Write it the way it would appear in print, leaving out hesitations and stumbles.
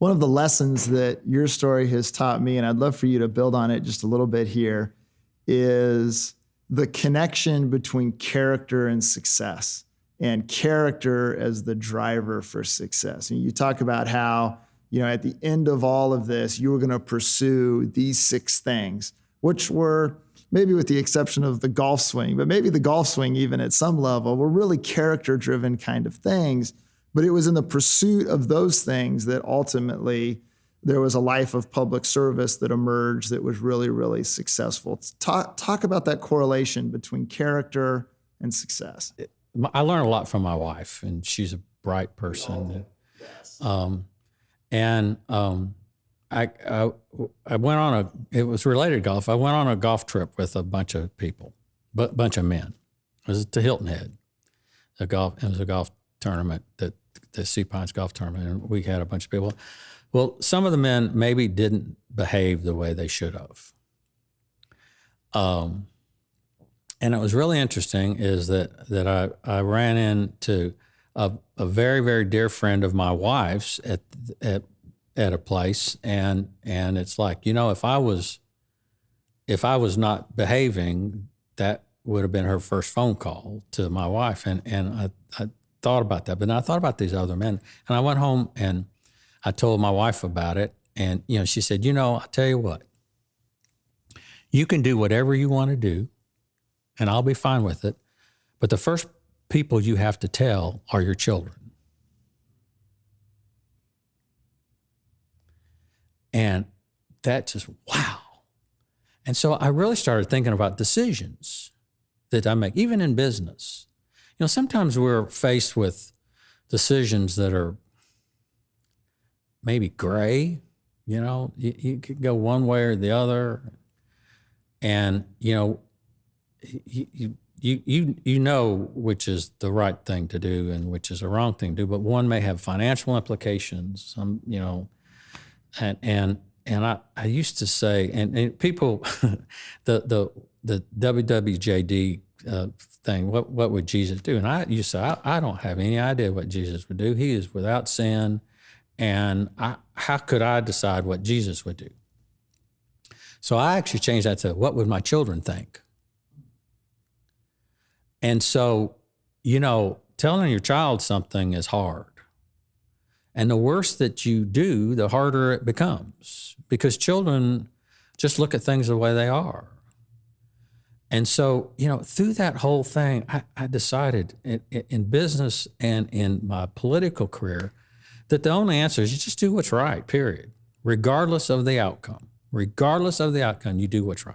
One of the lessons that your story has taught me, and I'd love for you to build on it just a little bit here, is the connection between character and success, and character as the driver for success. And you talk about how, at the end of all of this, you were going to pursue these 6 things, which were, maybe with the exception of the golf swing, but maybe the golf swing even at some level, were really character-driven kind of things. But it was in the pursuit of those things that ultimately there was a life of public service that emerged that was really, really successful. Talk about that correlation between character and success. I learned a lot from my wife, and she's a bright person. Yes. I went on it was related to golf. I went on a golf trip with a bunch of people, bunch of men. It was to Hilton Head. It was a golf tournament, the Sea Pines golf tournament, and we had a bunch of people. Well, some of the men maybe didn't behave the way they should have. And it was really interesting is that I ran into a very, very dear friend of my wife's at a place, and it's like, if I was not behaving, that would have been her first phone call to my wife, and I thought about that. But then I thought about these other men, and I went home and I told my wife about it, and she said, I'll tell you what, you can do whatever you want to do, and I'll be fine with it, but the first people you have to tell are your children. And that just, wow. And so I really started thinking about decisions that I make, even in business. Sometimes we're faced with decisions that are maybe gray, you could go one way or the other. And, you which is the right thing to do and which is the wrong thing to do, but one may have financial implications, and I used to say, and people, the WWJD thing, what would Jesus do? And I used to say, I don't have any idea what Jesus would do. He is without sin, and how could I decide what Jesus would do? So I actually changed that to, what would my children think? And so, telling your child something is hard. And the worse that you do, the harder it becomes, because children just look at things the way they are. And so, through that whole thing, I decided in business and in my political career that the only answer is you just do what's right, period. Regardless of the outcome. Regardless of the outcome, you do what's right.